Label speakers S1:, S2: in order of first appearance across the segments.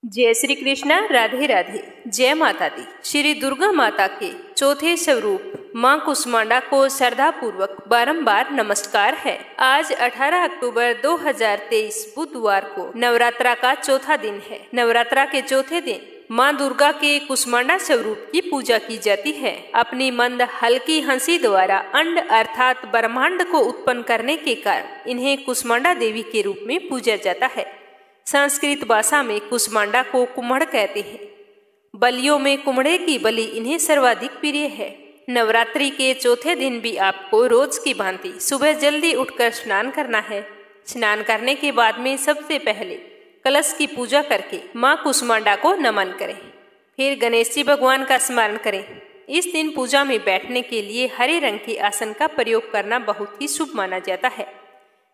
S1: जय श्री कृष्णा। राधे राधे। जय माता दी। श्री दुर्गा माता के चौथे स्वरूप मां कुष्मांडा को श्रद्धा पूर्वक बारंबार नमस्कार है। आज 18 अक्टूबर 2023 बुधवार को नवरात्रा का चौथा दिन है। नवरात्रा के चौथे दिन मां दुर्गा के कुष्मांडा स्वरूप की पूजा की जाती है। अपनी मंद हल्की हंसी द्वारा अंड अर्थात ब्रह्मांड को उत्पन्न करने के कारण इन्हें कुष्मांडा देवी के रूप में पूजा जाता है। संस्कृत भाषा में कुष्मांडा को कुम्हड़ कहते हैं। बलियों में कुम्हड़े की बलि इन्हें सर्वाधिक प्रिय है। नवरात्रि के चौथे दिन भी आपको रोज की भांति सुबह जल्दी उठकर स्नान करना है। स्नान करने के बाद में सबसे पहले कलश की पूजा करके मां कुष्मांडा को नमन करें। फिर गणेश जी भगवान का स्मरण करें। इस दिन पूजा में बैठने के लिए हरे रंग के आसन का प्रयोग करना बहुत ही शुभ माना जाता है।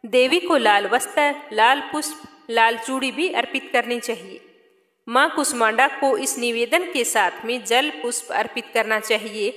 S1: देवी को लाल वस्त्र, लाल पुष्प, लाल चूड़ी भी अर्पित करनी चाहिए। मां कुष्मांडा को इस निवेदन के साथ में जल पुष्प अर्पित करना चाहिए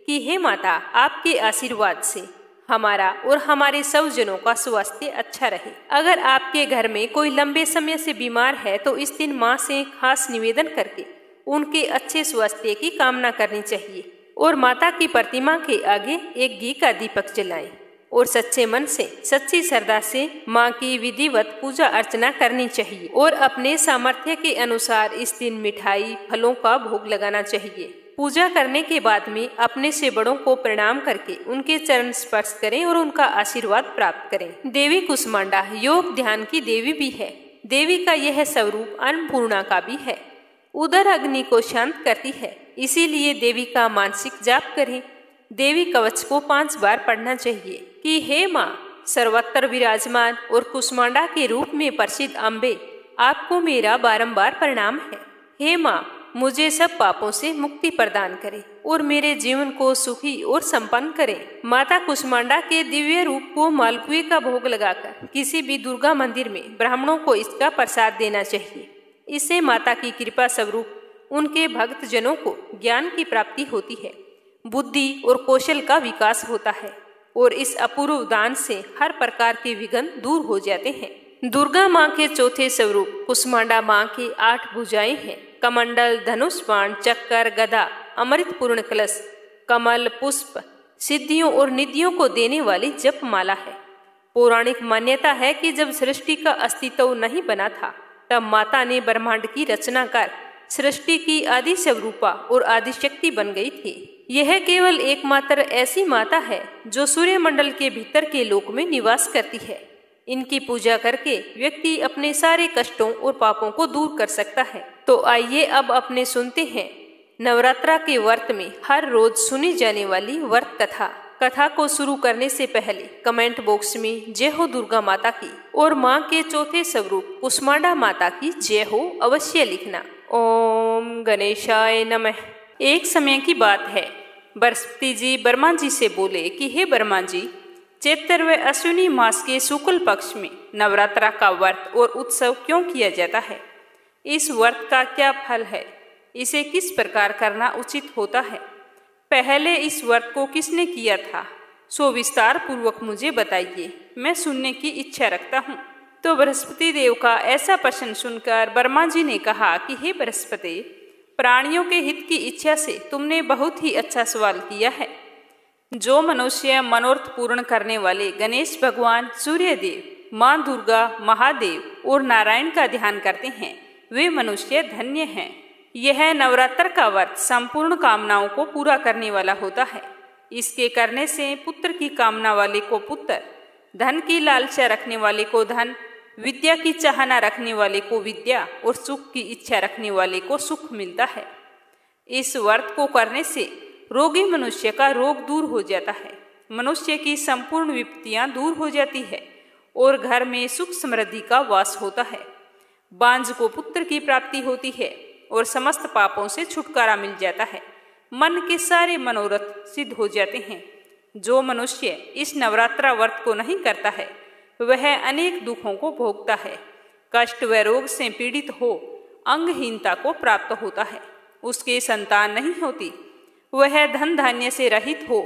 S1: कि हे माता, आपके आशीर्वाद से हमारा और हमारे सब जनों का स्वास्थ्य अच्छा रहे। अगर आपके घर में कोई लंबे समय से बीमार है तो इस दिन मां से खास निवेदन करके उनके अच्छे स्वास्थ्य की कामना करनी चाहिए और माता की प्रतिमा के आगे एक घी का दीपक जलाएं और सच्चे मन से, सच्ची श्रद्धा से मां की विधिवत पूजा अर्चना करनी चाहिए और अपने सामर्थ्य के अनुसार इस दिन मिठाई, फलों का भोग लगाना चाहिए। पूजा करने के बाद में अपने से बड़ों को प्रणाम करके उनके चरण स्पर्श करें और उनका आशीर्वाद प्राप्त करें। देवी कुष्मांडा योग ध्यान की देवी भी है। देवी का यह स्वरूप अन्नपूर्णा का भी है। उदर अग्नि को शांत करती है, इसीलिए देवी का मानसिक जाप करें। देवी कवच को 5 बार पढ़ना चाहिए कि हे माँ, सर्वत्र विराजमान और कुष्मांडा के रूप में प्रसिद्ध अम्बे, आपको मेरा बारंबार प्रणाम है। हे माँ, मुझे सब पापों से मुक्ति प्रदान करें और मेरे जीवन को सुखी और संपन्न करें। माता कुष्मांडा के दिव्य रूप को मालपुए का भोग लगाकर किसी भी दुर्गा मंदिर में ब्राह्मणों को इसका प्रसाद देना चाहिए। इससे माता की कृपा स्वरूप उनके भक्त जनों को ज्ञान की प्राप्ति होती है, बुद्धि और कौशल का विकास होता है और इस अपूर्व दान से हर प्रकार के विघ्न दूर हो जाते हैं। दुर्गा माँ के चौथे स्वरूप कुष्मांडा माँ की 8 भुजाएं हैं। कमंडल, धनुष बाण, चक्कर, गदा, अमृत पूर्ण कलश, कमल, पुष्प सिद्धियों और निधियों को देने वाली जप माला है। पौराणिक मान्यता है कि जब सृष्टि का अस्तित्व नहीं बना था तब माता ने ब्रह्मांड की रचना कर सृष्टि की आदि स्वरूपा और आदि शक्ति बन गई थी। यह केवल एकमात्र ऐसी माता है जो सूर्यमंडल के भीतर के लोक में निवास करती है। इनकी पूजा करके व्यक्ति अपने सारे कष्टों और पापों को दूर कर सकता है। तो आइए अब अपने सुनते हैं नवरात्रा के व्रत में हर रोज सुनी जाने वाली व्रत कथा। कथा को शुरू करने से पहले कमेंट बॉक्स में जय हो दुर्गा माता की और माँ के चौथे स्वरूप कुष्मांडा माता की जय हो अवश्य लिखना। ओम गणेशाय नमः। एक समय की बात है, बृहस्पति जी ब्रह्मा जी से बोले कि हे ब्रह्मा जी, चैत्र व अश्विनी मास के शुक्ल पक्ष में नवरात्रा का व्रत और उत्सव क्यों किया जाता है? इस व्रत का क्या फल है? इसे किस प्रकार करना उचित होता है? पहले इस व्रत को किसने किया था, सो विस्तार पूर्वक मुझे बताइए, मैं सुनने की इच्छा रखता हूँ। तो बृहस्पति देव का ऐसा प्रश्न सुनकर ब्रह्मा जी ने कहा कि हे बृहस्पति, प्राणियों के हित की इच्छा से तुमने बहुत ही अच्छा सवाल किया है। जो मनुष्य मनोरथ पूर्ण करने वाले गणेश भगवान, सूर्य देव, माँ दुर्गा, महादेव और नारायण का ध्यान करते हैं, वे मनुष्य धन्य हैं। यह नवरात्र का व्रत संपूर्ण कामनाओं को पूरा करने वाला होता है। इसके करने से पुत्र की कामना वाले को पुत्र, धन की लालसा रखने वाले को धन, विद्या की चाहना रखने वाले को विद्या और सुख की इच्छा रखने वाले को सुख मिलता है। इस व्रत को करने से रोगी मनुष्य का रोग दूर हो जाता है, मनुष्य की संपूर्ण विपत्तियां दूर हो जाती है और घर में सुख समृद्धि का वास होता है। बांझ को पुत्र की प्राप्ति होती है और समस्त पापों से छुटकारा मिल जाता है। मन के सारे मनोरथ सिद्ध हो जाते हैं। जो मनुष्य इस नवरात्रा व्रत को नहीं करता है वह अनेक दुखों को भोगता है, कष्ट व रोग से पीड़ित हो, अंगहीनता को प्राप्त होता है, उसके संतान नहीं होती, वह धन धान्य से रहित हो,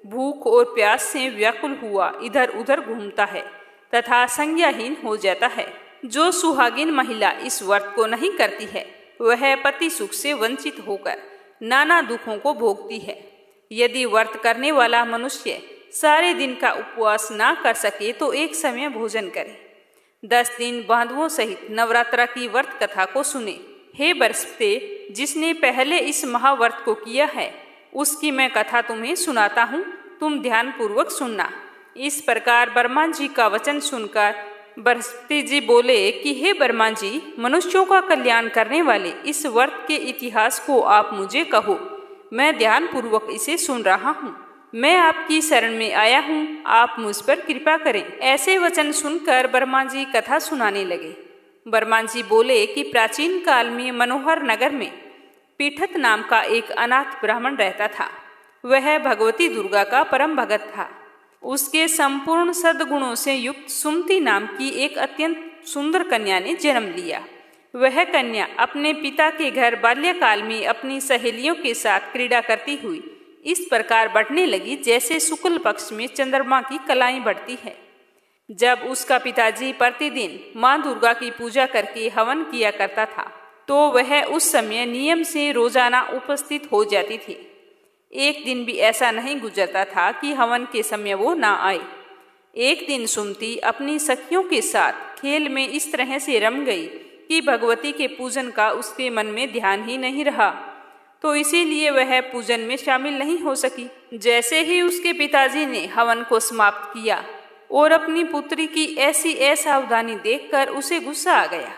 S1: भूख और प्यास से व्याकुल हुआ इधर उधर घूमता है तथा संज्ञाहीन हो जाता है। जो सुहागिन महिला इस व्रत को नहीं करती है वह पति सुख से वंचित होकर नाना दुखों को भोगती है। यदि व्रत करने वाला मनुष्य सारे दिन का उपवास ना कर सके तो एक समय भोजन करे। 10 दिन बांधवों सहित नवरात्रा की व्रत कथा को सुने। हे बृहस्पति, जिसने पहले इस महाव्रत को किया है उसकी मैं कथा तुम्हें सुनाता हूँ, तुम ध्यान पूर्वक सुनना। इस प्रकार ब्रह्मा जी का वचन सुनकर बृहस्पति जी बोले कि हे ब्रह्मा जी, मनुष्यों का कल्याण करने वाले इस व्रत के इतिहास को आप मुझे कहो, मैं ध्यान पूर्वक इसे सुन रहा हूँ। मैं आपकी शरण में आया हूँ, आप मुझ पर कृपा करें। ऐसे वचन सुनकर ब्रह्मा जी कथा सुनाने लगे। ब्रह्मा जी बोले कि प्राचीन काल में मनोहर नगर में पीठत नाम का एक अनाथ ब्राह्मण रहता था। वह भगवती दुर्गा का परम भगत था। उसके संपूर्ण सद्गुणों से युक्त सुमति नाम की एक अत्यंत सुंदर कन्या ने जन्म लिया। वह कन्या अपने पिता के घर बाल्यकाल में अपनी सहेलियों के साथ क्रीड़ा करती हुई इस प्रकार बढ़ने लगी जैसे शुक्ल पक्ष में चंद्रमा की कलाएं बढ़ती है। जब उसका पिताजी प्रतिदिन माँ दुर्गा की पूजा करके हवन किया करता था तो वह उस समय नियम से रोजाना उपस्थित हो जाती थी। एक दिन भी ऐसा नहीं गुजरता था कि हवन के समय वो ना आए। एक दिन सुमति अपनी सखियों के साथ खेल में इस तरह से रम गई कि भगवती के पूजन का उसके मन में ध्यान ही नहीं रहा, तो इसीलिए वह पूजन में शामिल नहीं हो सकी। जैसे ही उसके पिताजी ने हवन को समाप्त किया और अपनी पुत्री की ऐसी असावधानी देखकर उसे गुस्सा आ गया।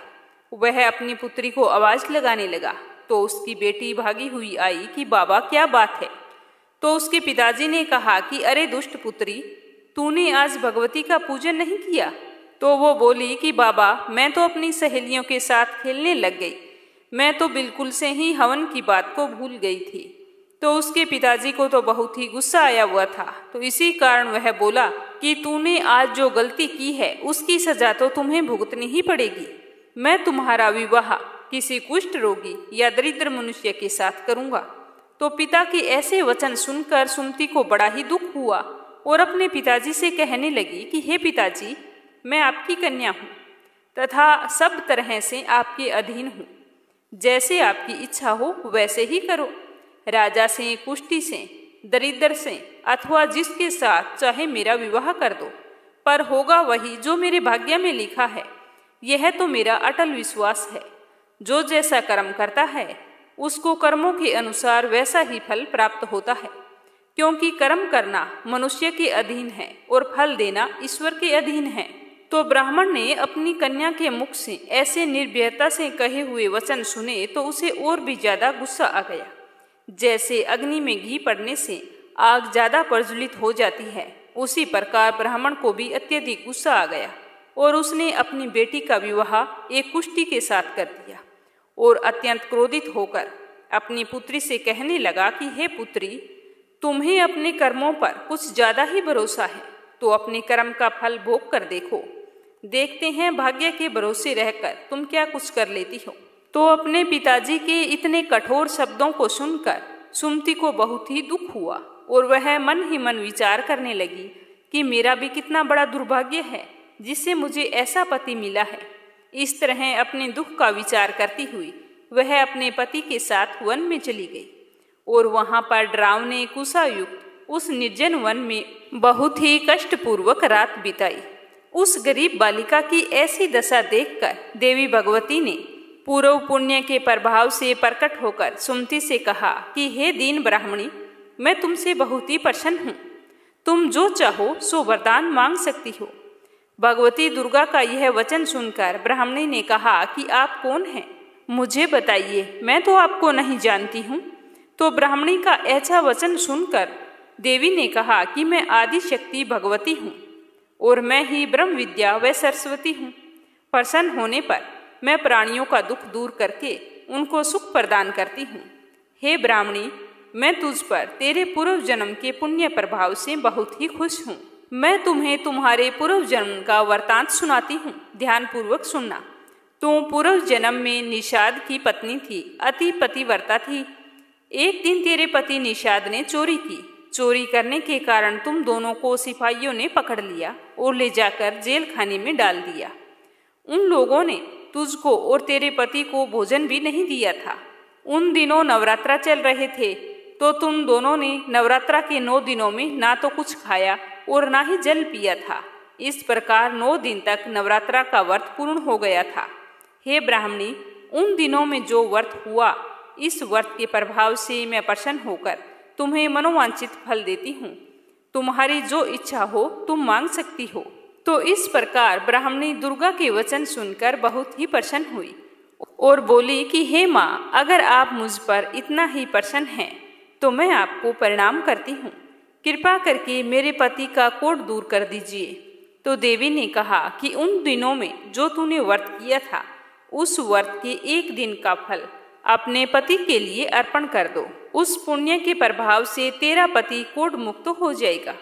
S1: वह अपनी पुत्री को आवाज लगाने लगा तो उसकी बेटी भागी हुई आई कि बाबा क्या बात है। तो उसके पिताजी ने कहा कि अरे दुष्ट पुत्री, तूने आज भगवती का पूजन नहीं किया। तो वो बोली कि बाबा, मैं तो अपनी सहेलियों के साथ खेलने लग गई, मैं तो बिल्कुल से ही हवन की बात को भूल गई थी। तो उसके पिताजी को तो बहुत ही गुस्सा आया हुआ था, तो इसी कारण वह बोला कि तूने आज जो गलती की है उसकी सजा तो तुम्हें भुगतनी ही पड़ेगी। मैं तुम्हारा विवाह किसी कुष्ठ रोगी या दरिद्र मनुष्य के साथ करूंगा। तो पिता के ऐसे वचन सुनकर सुमति को बड़ा ही दुख हुआ और अपने पिताजी से कहने लगी कि हे पिताजी, मैं आपकी कन्या हूँ तथा सब तरह से आपके अधीन हूँ। जैसे आपकी इच्छा हो वैसे ही करो। राजा से, कुष्ठी से, दरिद्र से अथवा जिसके साथ चाहे मेरा विवाह कर दो, पर होगा वही जो मेरे भाग्य में लिखा है। यह तो मेरा अटल विश्वास है। जो जैसा कर्म करता है उसको कर्मों के अनुसार वैसा ही फल प्राप्त होता है, क्योंकि कर्म करना मनुष्य के अधीन है और फल देना ईश्वर के अधीन है। तो ब्राह्मण ने अपनी कन्या के मुख से ऐसे निर्भयता से कहे हुए वचन सुने तो उसे और भी ज्यादा गुस्सा आ गया। जैसे अग्नि में घी पड़ने से आग ज्यादा प्रज्वलित हो जाती है, उसी प्रकार ब्राह्मण को भी अत्यधिक गुस्सा आ गया और उसने अपनी बेटी का विवाह एक कुष्ठी के साथ कर दिया और अत्यंत क्रोधित होकर अपनी पुत्री से कहने लगा कि हे पुत्री, तुम्हें अपने कर्मों पर कुछ ज्यादा ही भरोसा है, तो अपने कर्म का फल भोग कर देखो। देखते हैं भाग्य के भरोसे रहकर तुम क्या कुछ कर लेती हो। तो अपने पिताजी के इतने कठोर शब्दों को सुनकर सुमति को बहुत ही दुख हुआ और वह मन ही मन विचार करने लगी कि मेरा भी कितना बड़ा दुर्भाग्य है जिससे मुझे ऐसा पति मिला है। इस तरह अपने दुख का विचार करती हुई वह अपने पति के साथ वन में चली गई और वहां पर डरावने कुशायुक्त उस निर्जन वन में बहुत ही कष्टपूर्वक रात बिताई। उस गरीब बालिका की ऐसी दशा देखकर देवी भगवती ने पूर्व पुण्य के प्रभाव से प्रकट होकर सुमति से कहा कि हे दीन ब्राह्मणी, मैं तुमसे बहुत ही प्रसन्न हूँ। तुम जो चाहो सो वरदान मांग सकती हो। भगवती दुर्गा का यह वचन सुनकर ब्राह्मणी ने कहा कि आप कौन हैं, मुझे बताइए, मैं तो आपको नहीं जानती हूँ। तो ब्राह्मणी का ऐसा वचन सुनकर देवी ने कहा कि मैं आदि शक्ति भगवती हूँ और मैं ही ब्रह्म विद्या व सरस्वती हूँ। प्रसन्न होने पर मैं प्राणियों का दुख दूर करके उनको सुख प्रदान करती हूँ। हे ब्राह्मणी, मैं तुझ पर तेरे पूर्व जन्म के पुण्य प्रभाव से बहुत ही खुश हूँ। मैं तुम्हें तुम्हारे पूर्व जन्म का वृतांत सुनाती हूँ, ध्यान पूर्वक सुनना। तू पूर्व जन्म में निषाद की पत्नी थी, अति पतिव्रता थी। एक दिन तेरे पति निषाद ने चोरी की। चोरी करने के कारण तुम दोनों को सिपाहियों ने पकड़ लिया और ले जाकर जेल खाने में डाल दिया। उन लोगों ने तुझको और तेरे पति को भोजन भी नहीं दिया था। उन दिनों नवरात्रा चल रहे थे, तो तुम दोनों ने नवरात्रा के 9 दिनों में ना तो कुछ खाया और ना ही जल पिया था। इस प्रकार 9 दिन तक नवरात्रा का व्रत पूर्ण हो गया था। हे ब्राह्मणी, उन दिनों में जो व्रत हुआ, इस व्रत के प्रभाव से मैं प्रसन्न होकर तुम्हें मनोवांछित फल देती हूँ। तुम्हारी जो इच्छा हो तुम मांग सकती हो। तो इस प्रकार ब्राह्मणी दुर्गा के वचन सुनकर बहुत ही प्रसन्न हुई और बोली कि हे माँ, अगर आप मुझ पर इतना ही प्रसन्न हैं तो मैं आपको प्रणाम करती हूँ। कृपा करके मेरे पति का कोढ़ दूर कर दीजिए। तो देवी ने कहा कि उन दिनों में जो तूने व्रत किया था, उस व्रत के 1 दिन का फल अपने पति के लिए अर्पण कर दो। उस पुण्य के प्रभाव से तेरा पति कोढ़ मुक्त हो जाएगा।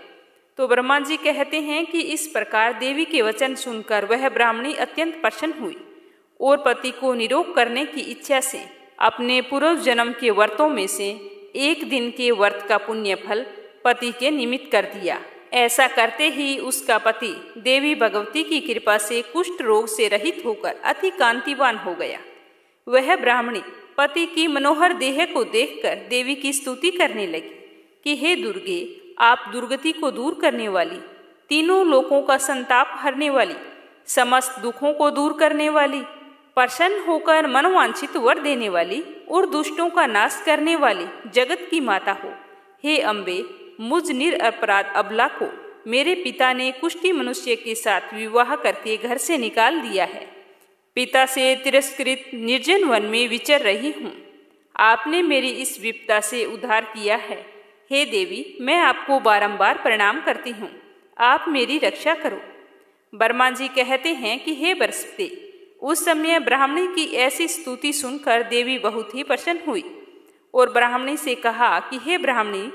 S1: तो ब्रह्मा जी कहते हैं कि इस प्रकार देवी के वचन सुनकर वह ब्राह्मणी अत्यंत प्रसन्न हुई और पति को निरोग करने की इच्छा से अपने पूर्व जन्म के व्रतों में से 1 दिन के व्रत का पुण्य फल पति के निमित्त कर दिया। ऐसा करते ही उसका पति देवी भगवती की कृपा से कुष्ठ रोग से रहित होकर अति कांतिवान हो गया। वह ब्राह्मणी पति की मनोहर देह को देखकर देवी की स्तुति करने लगी कि हे दुर्गे, आप दुर्गति को दूर करने वाली, तीनों लोकों का संताप हरने वाली, समस्त दुखों को दूर करने वाली, प्रसन्न होकर मनोवांछित वर देने वाली और दुष्टों का नाश करने वाली जगत की माता हो। हे अम्बे, मुझ निरपराध अबला को मेरे पिता ने कुष्ठी मनुष्य के साथ विवाह करके घर से निकाल दिया है। पिता से तिरस्कृत निर्जन वन में विचर रही हूँ। आपने मेरी इस विपदा से उद्धार किया है। हे देवी, मैं आपको बारंबार प्रणाम करती हूँ। आप मेरी रक्षा करो। ब्रह्मा जी कहते हैं कि हे बृहस्पति, उस समय ब्राह्मणी की ऐसी स्तुति सुनकर देवी बहुत ही प्रसन्न हुई और ब्राह्मणी से कहा कि हे ब्राह्मणी,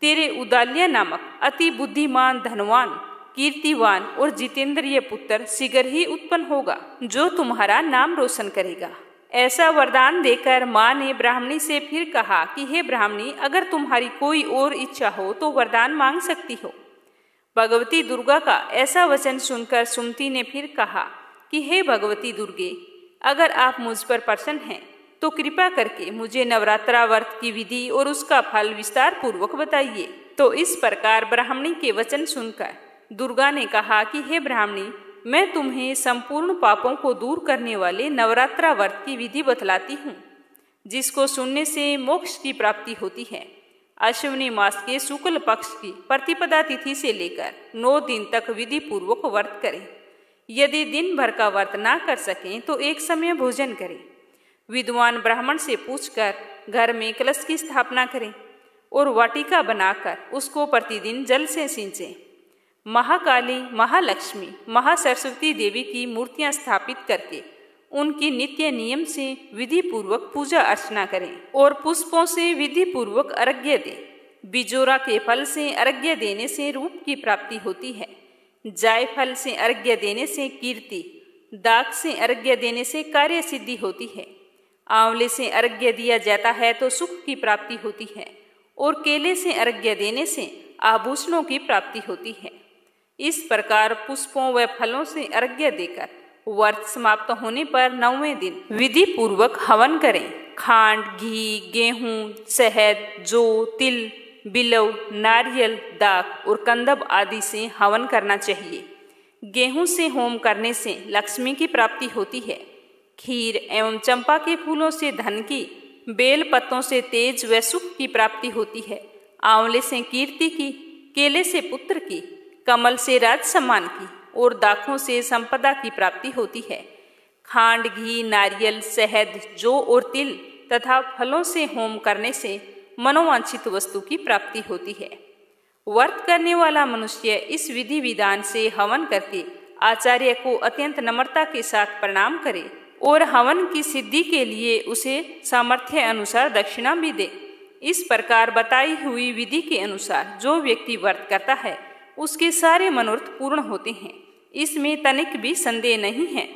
S1: तेरे उदाल्य नामक अति बुद्धिमान, धनवान, कीर्तिवान और जितेंद्रिय पुत्र शीघ्र ही उत्पन्न होगा, जो तुम्हारा नाम रोशन करेगा। ऐसा वरदान देकर माँ ने ब्राह्मणी से फिर कहा कि हे ब्राह्मणी, अगर तुम्हारी कोई और इच्छा हो तो वरदान मांग सकती हो। भगवती दुर्गा का ऐसा वचन सुनकर सुमति ने फिर कहा कि हे भगवती दुर्गे, अगर आप मुझ पर प्रसन्न हैं तो कृपा करके मुझे नवरात्रा व्रत की विधि और उसका फल विस्तार पूर्वक बताइए। तो इस प्रकार ब्राह्मणी के वचन सुनकर दुर्गा ने कहा कि हे ब्राह्मणी, मैं तुम्हें संपूर्ण पापों को दूर करने वाले नवरात्रा व्रत की विधि बतलाती हूँ, जिसको सुनने से मोक्ष की प्राप्ति होती है। अश्विनी मास के शुक्ल पक्ष की प्रतिपदा तिथि से लेकर 9 दिन तक विधि पूर्वक व्रत करें। यदि दिन भर का व्रत ना कर सकें तो एक समय भोजन करें। विद्वान ब्राह्मण से पूछकर घर में कलश की स्थापना करें और वाटिका बनाकर उसको प्रतिदिन जल से सींचें। महाकाली, महालक्ष्मी, महासरस्वती देवी की मूर्तियां स्थापित करके उनकी नित्य नियम से विधि पूर्वक पूजा अर्चना करें और पुष्पों से विधि पूर्वक अर्घ्य दें। बिजोरा के फल से अर्घ्य देने से रूप की प्राप्ति होती है। जायफल से अर्घ्य देने से कीर्ति, दाख से अर्घ्य देने से कार्य सिद्धि होती है। आंवले से अर्घ्य दिया जाता है तो सुख की प्राप्ति होती है और केले से अर्घ्य देने से आभूषणों की प्राप्ति होती है। इस प्रकार पुष्पों व फलों से अर्घ्य देकर व्रत समाप्त होने पर 9वें दिन विधि पूर्वक हवन करें। खांड, घी, गेहूं, शहद, जौ, तिल, बिलव, नारियल, दाख और कंदब आदि से हवन करना चाहिए। गेहूं से होम करने से लक्ष्मी की प्राप्ति होती है। खीर एवं चंपा के फूलों से धन की, बेल पत्तों से तेज व सुख की प्राप्ति होती है। आंवले से कीर्ति की, केले से पुत्र की, कमल से राज सम्मान की और दाखों से संपदा की प्राप्ति होती है। खांड, घी, नारियल, शहद, जौ और तिल तथा फलों से होम करने से मनोवांछित वस्तु की प्राप्ति होती है। व्रत करने वाला मनुष्य इस विधि विधान से हवन करके आचार्य को अत्यंत नम्रता के साथ प्रणाम करे और हवन की सिद्धि के लिए उसे सामर्थ्य अनुसार दक्षिणा भी दे। इस प्रकार बताई हुई विधि के अनुसार जो व्यक्ति व्रत करता है उसके सारे मनोरथ पूर्ण होते हैं। इसमें तनिक भी संदेह नहीं है।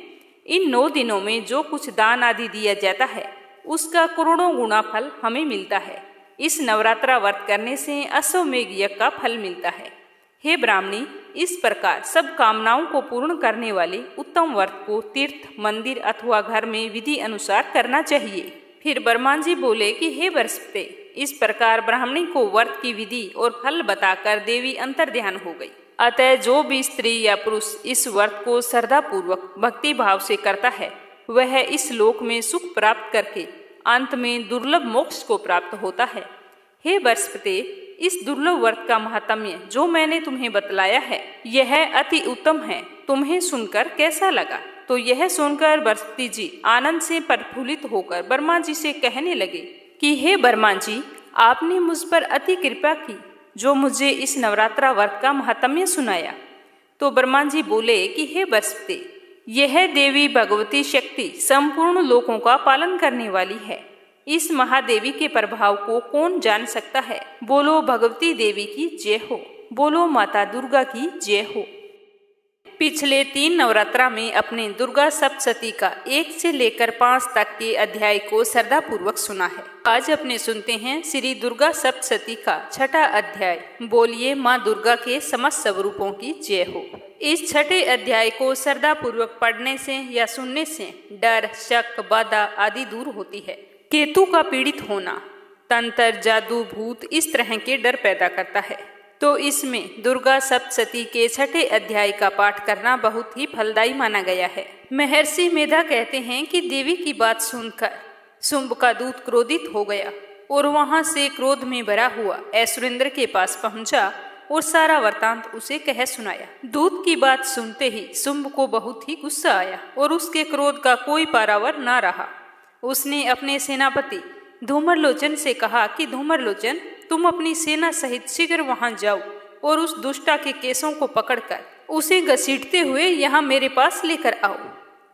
S1: इन 9 दिनों में जो कुछ दान आदि दिया जाता है उसका करोड़ों गुना फल हमें मिलता है। इस नवरात्रा व्रत करने से अश्वमेध यज्ञ का फल मिलता है। हे ब्राह्मणी, इस प्रकार सब कामनाओं को पूर्ण करने वाले उत्तम व्रत को तीर्थ, मंदिर अथवा घर में विधि अनुसार करना चाहिए। फिर बर्मान जी बोले कि हे बृहस्पति, इस प्रकार ब्राह्मणी को व्रत की विधि और फल बताकर देवी अंतर्ध्यान हो गई। अतः जो भी स्त्री या पुरुष इस व्रत को श्रद्धा पूर्वक भक्ति भाव से करता है, वह इस लोक में सुख प्राप्त करके अंत में दुर्लभ मोक्ष को प्राप्त होता है। हे बृहस्पति, इस दुर्लभ व्रत का महात्म्य जो मैंने तुम्हें बतलाया है, यह अति उत्तम है। तुम्हें सुनकर कैसा लगा? तो यह सुनकर बृहस्पति जी आनंद से प्रफुल्लित होकर ब्रह्मा जी से कहने लगे कि हे ब्रह्मा जी, आपने मुझ पर अति कृपा की जो मुझे इस नवरात्रा व्रत का महात्म्य सुनाया। तो ब्रह्मा जी बोले कि हे बृहस्पति, यह देवी भगवती शक्ति संपूर्ण लोकों का पालन करने वाली है। इस महादेवी के प्रभाव को कौन जान सकता है? बोलो भगवती देवी की जय हो, बोलो माता दुर्गा की जय हो। पिछले 3 नवरात्रा में अपने दुर्गा सप्तशती का 1 से लेकर 5 तक के अध्याय को श्रद्धा पूर्वक सुना है। आज अपने सुनते हैं श्री दुर्गा सप्तशती का 6ठा अध्याय। बोलिए माँ दुर्गा के समस्त स्वरूपों की जय हो। इस 6ठे अध्याय को श्रद्धा पूर्वक पढ़ने से या सुनने से डर, शक, बाधा आदि दूर होती है। केतु का पीड़ित होना, तंत्र, जादू, भूत इस तरह के डर पैदा करता है। तो इसमें दुर्गा सप्तशती के 6ठे अध्याय का पाठ करना बहुत ही फलदायी माना गया है। महर्षि मेधा कहते हैं कि देवी की बात सुनकर शुंभ का दूत क्रोधित हो गया और वहां से क्रोध में भरा हुआ ऐश्वर्येंद्र के पास पहुंचा और सारा वृतांत उसे कह सुनाया। दूत की बात सुनते ही शुंभ को बहुत ही गुस्सा आया और उसके क्रोध का कोई पारावर न रहा। उसने अपने सेनापति धूम्रलोचन से कहा कि धूम्रलोचन, तुम अपनी सेना सहित शीघ्र वहां जाओ और उस दुष्टा के केसों को पकड़कर उसे घसीटते हुए यहाँ मेरे पास लेकर आओ।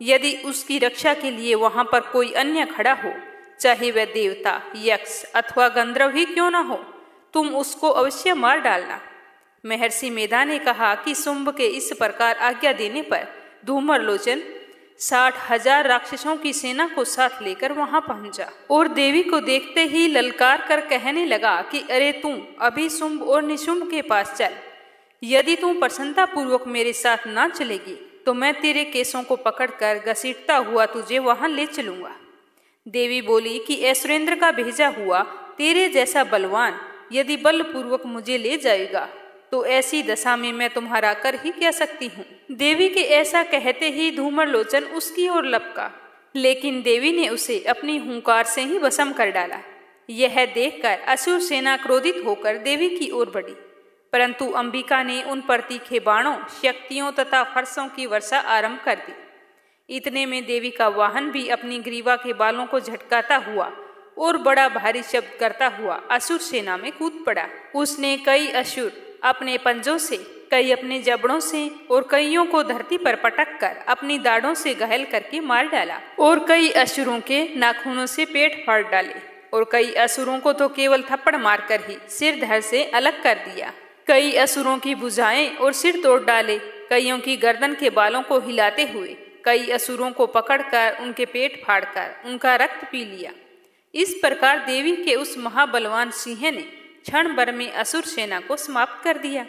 S1: यदि उसकी रक्षा के लिए वहां पर कोई अन्य खड़ा हो, चाहे वह देवता, यक्ष अथवा गंधर्व ही क्यों न हो, तुम उसको अवश्य मार डालना। महर्षि मेधा ने कहा कि शुंभ के इस प्रकार आज्ञा देने पर धूम्रलोचन 60,000 राक्षसों की सेना को साथ लेकर वहां पहुंचा और देवी को देखते ही ललकार कर कहने लगा कि अरे तू अभी शुंभ और निशुंभ के पास चल। यदि तू प्रसन्नता पूर्वक मेरे साथ ना चलेगी तो मैं तेरे केसों को पकड़कर घसीटता हुआ तुझे वहां ले चलूंगा। देवी बोली कि ऐश्वर्येंद्र का भेजा हुआ तेरे जैसा बलवान यदि बलपूर्वक मुझे ले जाएगा तो ऐसी दशा में मैं तुम्हारा कर ही क्या सकती हूँ। देवी के ऐसा कहते ही धूम्रलोचन उसकी ओर लपका, लेकिन देवी ने उसे अपनी हुंकार से ही भस्म कर डाला। यह देखकर असुर सेना क्रोधित होकर देवी की ओर बढ़ी, परंतु अंबिका ने उन पर तीखे बाणों, शक्तियों तथा फरसों की वर्षा आरंभ कर दी। इतने में देवी का वाहन भी अपनी ग्रीवा के बालों को झटकाता हुआ और बड़ा भारी शब्द करता हुआ असुर सेना में कूद पड़ा। उसने कई असुर अपने पंजों से, कई अपने जबड़ों से और कईयों को धरती पर पटक कर अपनी दाढ़ों से घायल करके मार डाला और कई असुरों के नाखूनों से पेट फाड़ डाले और कई असुरों को तो केवल थप्पड़ मारकर ही सिर धड़ से अलग कर दिया। कई असुरों की भुजाएं और सिर तोड़ डाले, कईयों की गर्दन के बालों को हिलाते हुए कई असुरों को पकड़कर उनके पेट फाड़कर उनका रक्त पी लिया। इस प्रकार देवी के उस महाबलवान सिंह ने क्षण भर में असुर सेना को समाप्त कर दिया।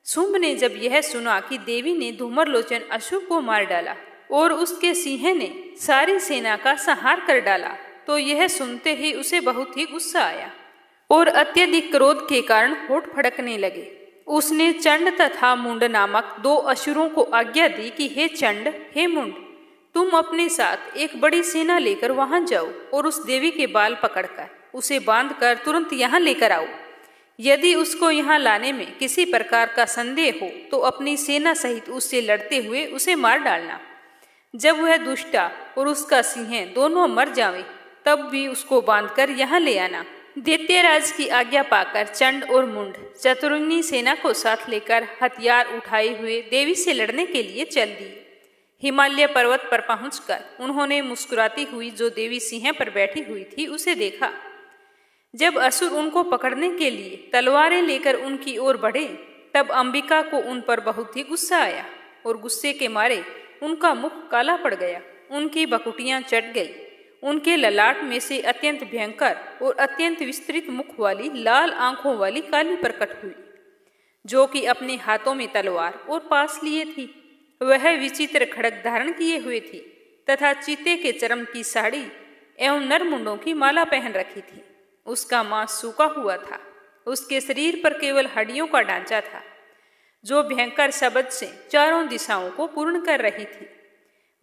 S1: शुंभ ने जब यह सुना कि देवी ने धूम्रलोचन असुर को मार डाला और उसके सिंह ने सारी सेना का संहार कर डाला, तो यह सुनते ही उसे बहुत ही गुस्सा आया और अत्यधिक क्रोध के कारण होठ फड़कने लगे। उसने चंड तथा मुंड नामक 2 असुरों को आज्ञा दी कि हे चंड, हे मुंड, तुम अपने साथ एक बड़ी सेना लेकर वहां जाओ और उस देवी के बाल पकड़कर उसे बांधकर तुरंत यहाँ लेकर आओ। यदि उसको यहाँ लाने में किसी प्रकार का संदेह हो तो अपनी सेना सहित उससे लड़ते हुए उसे मार डालना। जब वह दुष्टा और उसका सिंह दोनों मर जावे तब भी उसको बांधकर यहाँ ले आना। दैत्यराज की आज्ञा पाकर चंड और मुंड चतुरंगी सेना को साथ लेकर हथियार उठाए हुए देवी से लड़ने के लिए चल दिए। हिमालय पर्वत पर पहुंचकर उन्होंने मुस्कुराती हुई जो देवी सिंह पर बैठी हुई थी उसे देखा। जब असुर उनको पकड़ने के लिए तलवारें लेकर उनकी ओर बढ़े तब अंबिका को उन पर बहुत ही गुस्सा आया और गुस्से के मारे उनका मुख काला पड़ गया, उनकी बकुटियां चट गई। उनके ललाट में से अत्यंत भयंकर और अत्यंत विस्तृत मुख वाली लाल आंखों वाली काली प्रकट हुई। जो कि अपने हाथों में तलवार और पास लिए थी। वह विचित्र खड्ग धारण किए हुए थी तथा चीते के चर्म की साड़ी एवं नरमुंडों की माला पहन रखी थी। उसका मांस सूखा हुआ था। उसके शरीर पर केवल हड्डियों का ढांचा था, जो भयंकर शब्द से चारों दिशाओं को पूर्ण कर रही थी।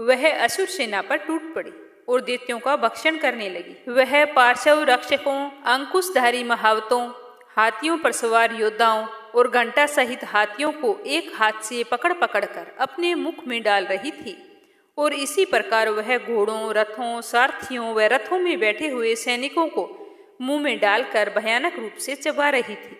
S1: वह असुर सेना पर टूट पड़ी और दैत्यों का भक्षण करने लगी। वह पार्श्व रक्षकों, अंकुशधारी महावतों, हाथियों पर सवार योद्धाओं और घंटा सहित हाथियों को एक हाथ से पकड़ पकड़ कर अपने मुख में डाल रही थी। और इसी प्रकार वह घोड़ों, रथों, सारथियों व रथों में बैठे हुए सैनिकों को मुंह में डालकर भयानक रूप से चबा रही थी।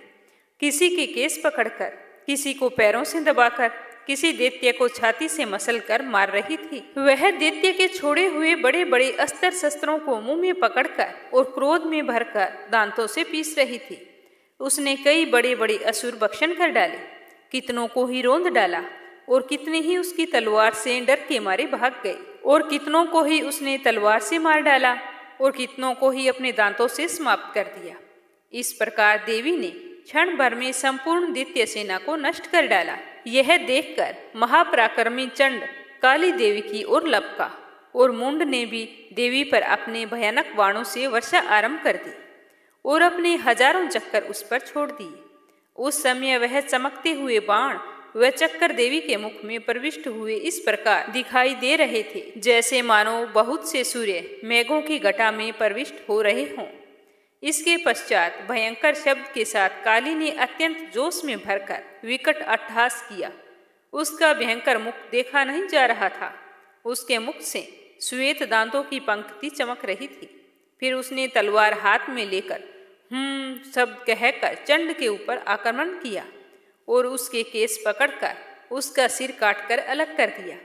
S1: किसी के केस पकड़कर, किसी को पैरों से दबाकर, किसी दैत्य को छाती से मसलकर मार रही थी। वह दैत्य के छोड़े हुए बड़े बड़े अस्त्र शस्त्रों को मुंह में पकड़कर और क्रोध में भरकर दांतों से पीस रही थी। उसने कई बड़े बड़े असुर भक्षण कर डाले, कितनों को ही रौंद डाला और कितने ही उसकी तलवार से डर के मारे भाग गए, और कितनों को ही उसने तलवार से मार डाला और कितनों को ही अपने दांतों से समाप्त कर दिया। इस प्रकार देवी ने क्षण भर में संपूर्ण दैत्य सेना को नष्ट कर डाला। यह देखकर महापराक्रमी चंड काली देवी की ओर लपका और मुंड ने भी देवी पर अपने भयानक बाणों से वर्षा आरंभ कर दी और अपने हजारों चक्कर उस पर छोड़ दिए। उस समय वह चमकते हुए बाण व चक्कर देवी के मुख में प्रविष्ट हुए इस प्रकार दिखाई दे रहे थे, जैसे मानो बहुत से सूर्य मेघों की घटा में प्रविष्ट हो रहे हों। इसके पश्चात भयंकर शब्द के साथ काली ने अत्यंत जोश में भरकर विकट अट्टहास किया। उसका भयंकर मुख देखा नहीं जा रहा था। उसके मुख से श्वेत दांतों की पंक्ति चमक रही थी। फिर उसने तलवार हाथ में लेकर शब्द कहकर चंड के ऊपर आक्रमण किया और उसके केस पकड़कर उसका सिर काटकर अलग कर दिया।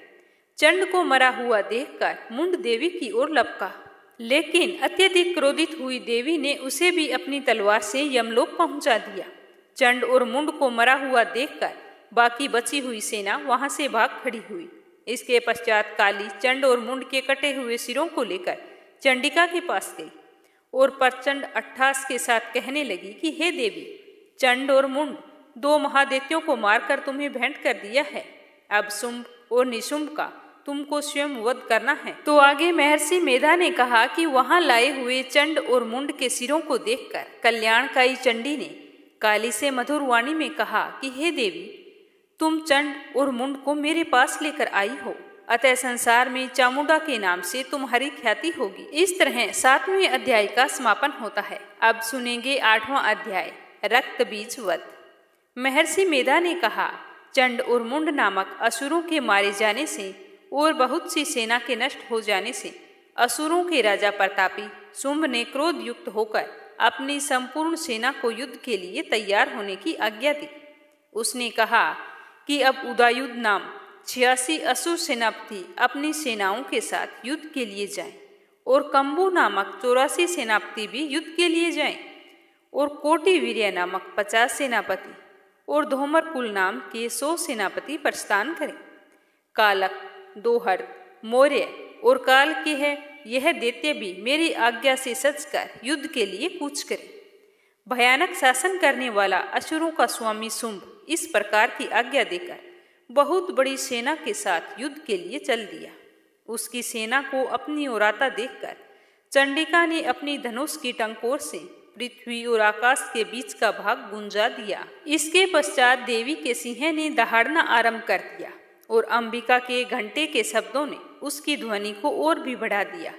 S1: चंड को मरा हुआ देखकर मुंड देवी की ओर लपका, लेकिन अत्यधिक क्रोधित हुई देवी ने उसे भी अपनी तलवार से यमलोक पहुंचा दिया। चंड और मुंड को मरा हुआ देखकर बाकी बची हुई सेना वहां से भाग खड़ी हुई। इसके पश्चात काली चंड और मुंड के कटे हुए सिरों को लेकर चंडिका के पास गई और प्रचंड अट्टहास के साथ कहने लगी कि हे देवी, चंड और मुंड दो महादैत्यों को मारकर तुम्हें भेंट कर दिया है। अब शुंभ और निशुंभ का तुमको स्वयं वध करना है। तो आगे महर्षि मेधा ने कहा कि वहां लाए हुए चंड और मुंड के सिरों को देखकर कल्याणकाई चंडी ने काली से मधुर वाणी में कहा कि हे देवी, तुम चंड और मुंड को मेरे पास लेकर आई हो, अतः संसार में चामुंडा के नाम से तुम्हारी ख्याति होगी। इस तरह 7वें अध्याय का समापन होता है। अब सुनेंगे 8वां अध्याय, रक्त बीज वध। महर्षि मेधा ने कहा, चंड और मुंड नामक असुरों के मारे जाने से और बहुत सी सेना के नष्ट हो जाने से असुरों के राजा प्रतापी शुंभ ने क्रोध युक्त होकर अपनी संपूर्ण सेना को युद्ध के लिए तैयार होने की आज्ञा दी। उसने कहा कि अब उदायुध नाम 86 असुर सेनापति अपनी सेनाओं के साथ युद्ध के लिए जाएं और कंबू नामक 84 सेनापति भी युद्ध के लिए जाएं और कोटि वीर्य नामक 50 सेनापति और धूमर कुल नाम के 100 सेनापति प्रस्थान करें। कालक, दोहर, मौर्य और काल के है यह दैत्य भी मेरी आज्ञा से सजकर युद्ध के लिए कूच करें। भयानक शासन करने वाला असुरों का स्वामी शुंभ इस प्रकार की आज्ञा देकर बहुत बड़ी सेना के साथ युद्ध के लिए चल दिया। उसकी सेना को अपनी ओर आता देखकर चंडिका ने अपनी धनुष की टंकोर से पृथ्वी और आकाश के बीच का भाग गुंजा दिया। इसके पश्चात देवी के सिंह ने दहाड़ना आरंभ कर दिया और अंबिका के घंटे के शब्दों ने उसकी ध्वनि को और भी बढ़ा दिया।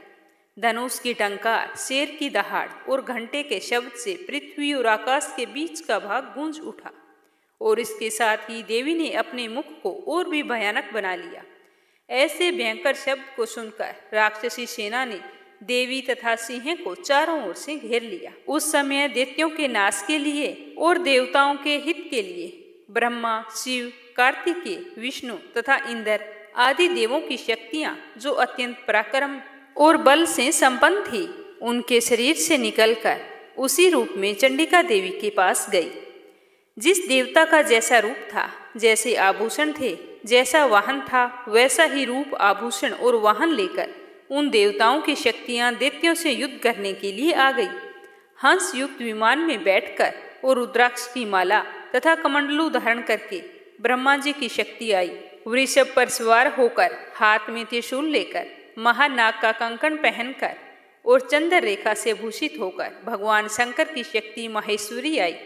S1: धनुष की टंकार, शेर की दहाड़ और घंटे के शब्द से पृथ्वी और आकाश के बीच का भाग गूंज उठा और इसके साथ ही देवी ने अपने मुख को और भी भयानक बना लिया। ऐसे भयंकर शब्द को सुनकर राक्षसी सेना ने देवी तथा सिंह को चारों ओर से घेर लिया। उस समय दैत्यों के नाश के लिए और देवताओं के हित के लिए ब्रह्मा, शिव, कार्तिकेय, विष्णु तथा इंद्र आदि देवों की शक्तियां जो अत्यंत पराक्रम और बल से संपन्न थी, उनके शरीर से निकलकर उसी रूप में चंडिका देवी के पास गई। जिस देवता का जैसा रूप था, जैसे आभूषण थे, जैसा वाहन था, वैसा ही रूप, आभूषण और वाहन लेकर उन देवताओं की शक्तियां दैत्यों से युद्ध करने के लिए आ गई। हंस युक्त विमान में बैठकर और रुद्राक्ष की माला तथा कमंडलू धारण करके ब्रह्मा जी की शक्ति आई। वृषभ पर सवार होकर, हाथ में त्रिशूल लेकर, महानाग का कंकण पहनकर और चंद्र रेखा से भूषित होकर भगवान शंकर की शक्ति माहेश्वरी आई।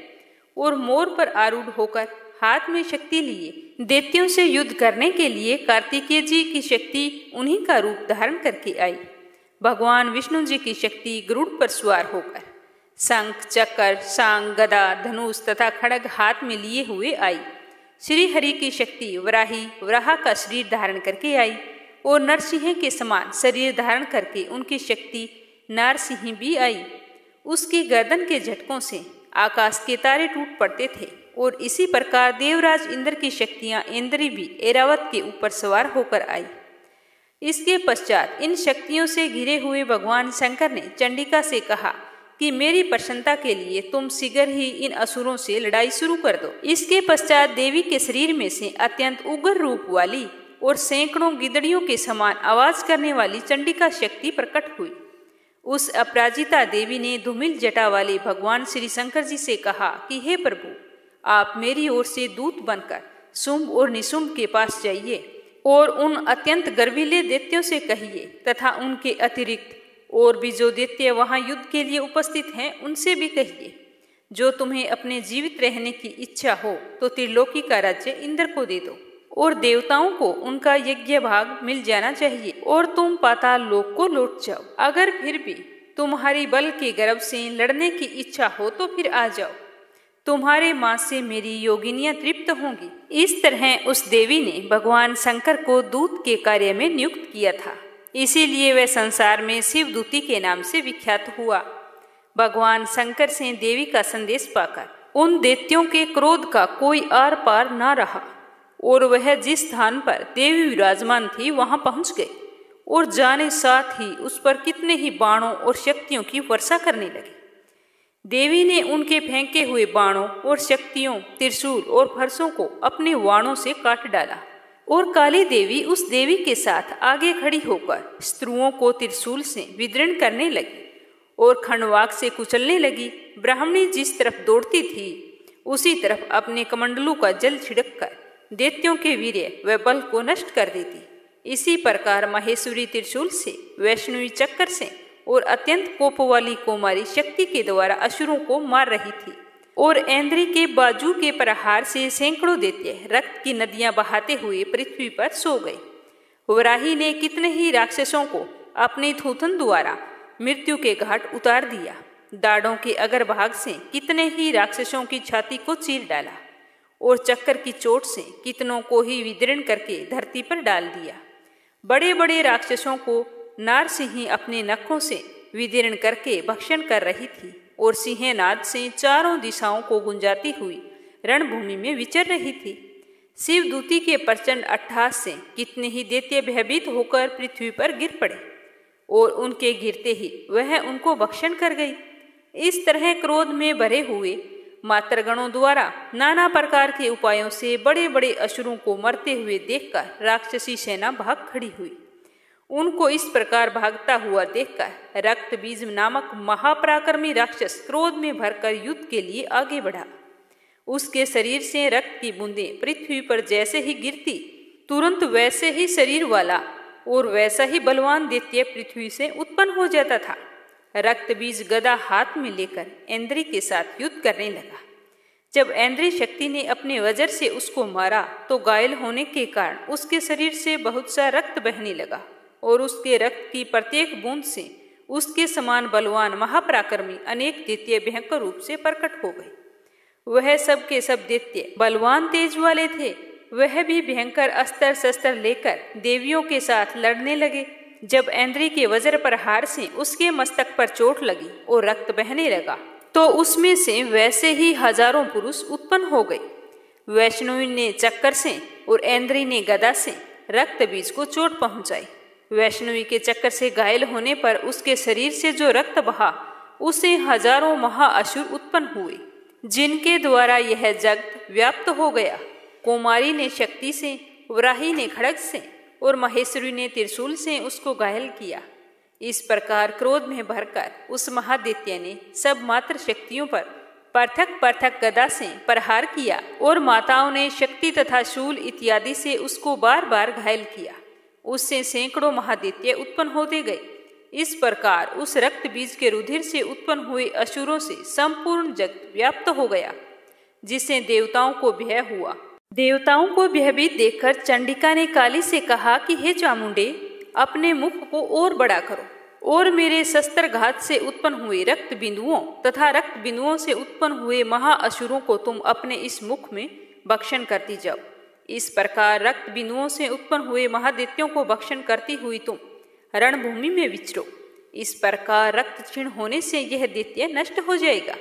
S1: और मोर पर आरूढ़ होकर हाथ में शक्ति लिए दैत्यों से युद्ध करने के लिए कार्तिकेय जी की शक्ति उन्हीं का रूप धारण करके आई। भगवान विष्णु जी की शक्ति गरुड़ पर सवार होकर शंख, चक्र, सांग, गदा, धनुष तथा खड्ग हाथ में लिए हुए आई। श्री हरि की शक्ति वराही वराह का शरीर धारण करके आई और नरसिंह के समान शरीर धारण करके उनकी शक्ति नारसिंह भी आई। उसकी गर्दन के झटकों से आकाश के तारे टूट पड़ते थे और इसी प्रकार देवराज इंद्र की शक्तियां इंद्री भी ऐरावत के ऊपर सवार होकर आई। इसके पश्चात इन शक्तियों से घिरे हुए भगवान शंकर ने चंडिका से कहा कि मेरी प्रसन्नता के लिए तुम शीघ्र ही इन असुरों से लड़ाई शुरू कर दो। इसके पश्चात देवी के शरीर में से अत्यंत उग्र रूप वाली और सैकड़ों गिदड़ियों के समान आवाज करने वाली चंडिका शक्ति प्रकट हुई। उस अपराजिता देवी ने धूमिल जटा वाले भगवान श्री शंकर जी से कहा कि हे प्रभु, आप मेरी ओर से दूत बनकर शुंभ और निशुंभ के पास जाइए और उन अत्यंत गर्वीले दैत्यों से कहिए तथा उनके अतिरिक्त और भी जो दैत्य वहां युद्ध के लिए उपस्थित हैं उनसे भी कहिए, जो तुम्हें अपने जीवित रहने की इच्छा हो तो त्रिलोकी का राज्य इंद्र को दे दो और देवताओं को उनका यज्ञ भाग मिल जाना चाहिए और तुम पाताल लोक को लौट जाओ। अगर फिर भी तुम्हारी बल के गर्भ से लड़ने की इच्छा हो तो फिर आ जाओ, तुम्हारे मांस से मेरी योगिनियां तृप्त होंगी। इस तरह उस देवी ने भगवान शंकर को दूत के कार्य में नियुक्त किया था, इसीलिए वह संसार में शिवदूती के नाम से विख्यात हुआ। भगवान शंकर से देवी का संदेश पाकर उन दैत्यों के क्रोध का कोई आर पार न रहा और वह जिस स्थान पर देवी विराजमान थी वहां पहुंच गए और जाने साथ ही उस पर कितने ही बाणों और शक्तियों की वर्षा करने लगे। देवी ने उनके फेंके हुए बाणों और शक्तियों, त्रिशूल और फरसों को अपने वाणों से काट डाला और काली देवी उस देवी के साथ आगे खड़ी होकर स्त्रुओं को त्रिशूल से विदीर्ण करने लगी और खंडवाक से कुचलने लगी। ब्राह्मणी जिस तरफ दौड़ती थी उसी तरफ अपने कमंडलू का जल छिड़क कर दैत्यों के वीर्य व बल को नष्ट कर देती। इसी प्रकार माहेश्वरी त्रिशूल से, वैष्णवी चक्कर से और अत्यंत कोप वाली कुमारी शक्ति के द्वारा असुरों को मार रही थी और ऐन्द्री के बाजू के प्रहार से सैकड़ों दैत्य रक्त की नदियां बहाते हुए पृथ्वी पर सो गए। वराही ने कितने ही राक्षसों को अपनी थूथन द्वारा मृत्यु के घाट उतार दिया। दाढ़ों के अगर भाग से कितने ही राक्षसों की छाती को चीर डाला और चक्कर की चोट से कितनों को ही विदीर्ण करके धरती पर डाल दिया। बड़े बड़े राक्षसों को नारसिंह अपने नखों से विदीर्ण करके भक्षण कर रही थी और सिंहनाद से चारों दिशाओं को गुंजाती हुई रणभूमि में विचर रही थी। शिवदूती के प्रचंड अट्टहास से कितने ही दैत्य भयभीत होकर पृथ्वी पर गिर पड़े और उनके गिरते ही वह उनको भक्षण कर गई। इस तरह क्रोध में भरे हुए मातृगणों द्वारा नाना प्रकार के उपायों से बड़े बड़े असुरों को मरते हुए देखकर राक्षसी सेना भाग खड़ी हुई। उनको इस प्रकार भागता हुआ देखकर रक्त बीज नामक महापराक्रमी राक्षस क्रोध में भरकर युद्ध के लिए आगे बढ़ा। उसके शरीर से रक्त की बूंदें पृथ्वी पर जैसे ही गिरती, तुरंत वैसे ही शरीर वाला और वैसा ही बलवान दैत्य पृथ्वी से उत्पन्न हो जाता था। रक्त बीज गदा हाथ में लेकर ऐन्द्री के साथ युद्ध करने लगा। जब ऐन्द्री शक्ति ने अपने वज्र से उसको मारा तो घायल होने के कारण उसके शरीर से बहुत सा रक्त बहने लगा और उसके रक्त की प्रत्येक बूंद से उसके समान बलवान महापराक्रमी अनेक दैत्य भयंकर रूप से प्रकट हो गए। वह सब के सब दैत्य बलवान तेज वाले थे। वह भी भयंकर अस्त्र शस्त्र लेकर देवियों के साथ लड़ने लगे। जब ऐन्द्री के वज्र प्रहार से उसके मस्तक पर चोट लगी और रक्त बहने लगा तो उसमें से वैसे ही हजारों पुरुष उत्पन्न हो गए। वैष्णवी ने चक्कर से और ऐन्द्री ने गदा से रक्त बीज को चोट पहुंचाई। वैष्णवी के चक्कर से घायल होने पर उसके शरीर से जो रक्त बहा उसे हजारों महाअसुर उत्पन्न हुए, जिनके द्वारा यह जगत व्याप्त हो गया। कुमारी ने शक्ति से, वराही ने खड्ग से और महेश्वरी ने त्रिशूल से उसको घायल किया। इस प्रकार क्रोध में भरकर उस महादैत्य ने सब मात्र शक्तियों पर पृथक पृथक गदा से प्रहार किया और माताओं ने शक्ति तथा शूल इत्यादि से उसको बार बार घायल किया। उससे सैकड़ों महादैत्य उत्पन्न होते गए। इस प्रकार उस रक्त बीज के रुधिर से उत्पन्न हुए असुरों से संपूर्ण जगत व्याप्त हो गया, जिससे देवताओं को भय हुआ। देवताओं को भयभीत देखकर चंडिका ने काली से कहा कि हे चामुंडे, अपने मुख को और बड़ा करो और मेरे शस्त्रघात से उत्पन्न हुए रक्त बिंदुओं तथा रक्त बिंदुओं से उत्पन्न हुए महाअसुरों को तुम अपने इस मुख में भक्षण करती जाओ। इस प्रकार रक्त बिंदुओं से उत्पन्न हुए महादैत्यों को भक्षण करती हुई तुम रणभूमि में विचरो। इस प्रकार रक्त क्षीण होने से यह दैत्य नष्ट हो जाएगा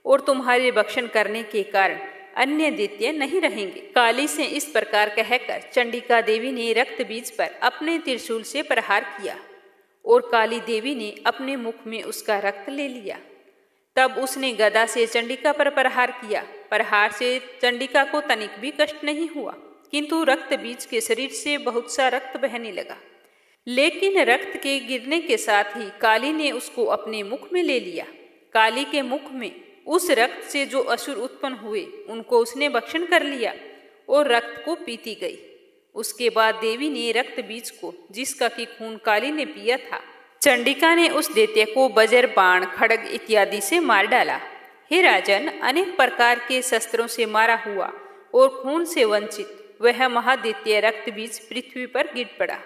S1: और तुम्हारे भक्षण करने के कारण अन्य दैत्य नहीं रहेंगे। काली से इस प्रकार कहकर चंडिका देवी ने रक्त बीज पर अपने त्रिशूल से प्रहार किया और काली देवी ने अपने मुख में उसका रक्त ले लिया। तब उसने गदा से चंडिका पर प्रहार किया। प्रहार से चंडिका को तनिक भी कष्ट नहीं हुआ, किंतु रक्त बीज के शरीर से बहुत सा रक्त बहने लगा। लेकिन रक्त के गिरने के साथ ही काली ने उसको अपने मुख में ले लिया। काली के मुख में उस रक्त से जो असुर उत्पन्न हुए उनको उसने भक्षण कर लिया और रक्त को पीती गई। उसके बाद देवी ने रक्त बीज को, जिसका कि खून काली ने पिया था, चंडिका ने उस दैत्य को वज्र, बाण, खड्ग इत्यादि से मार डाला। हे राजन, अनेक प्रकार के शस्त्रों से मारा हुआ और खून से वंचित वह महादैत्य रक्त बीज पृथ्वी पर गिर पड़ा।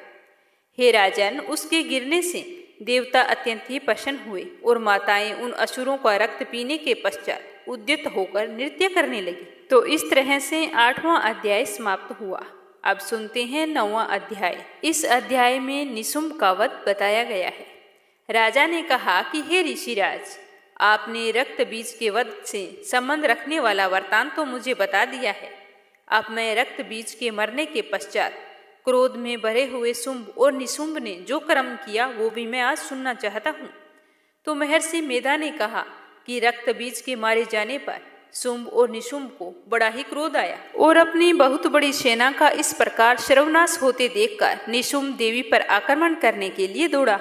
S1: हे राजन, उसके गिरने से देवता अत्यंत ही प्रसन्न हुए और माताएं उन असुरों का रक्त पीने के पश्चात उद्यत होकर नृत्य करने लगी। तो इस तरह से 8वां अध्याय समाप्त हुआ। अब सुनते हैं 9वां अध्याय। इस अध्याय में निशुम्भ का वध बताया गया है। राजा ने कहा कि हे ऋषिराज, आपने रक्त बीज के वध से संबंध रखने वाला वृत्तांत तो मुझे बता दिया है। अब मैं रक्त बीज के मरने के पश्चात क्रोध में भरे हुए शुंभ और निशुम्भ ने जो कर्म किया वो भी मैं आज सुनना चाहता हूँ। तो महर्षि मेधा ने कहा कि रक्त बीज के मारे जाने पर शुंभ और निशुम्भ को बड़ा ही क्रोध आया और अपनी बहुत बड़ी सेना का इस प्रकार सर्वनाश होते देखकर निशुम्भ देवी पर आक्रमण करने के लिए दौड़ा।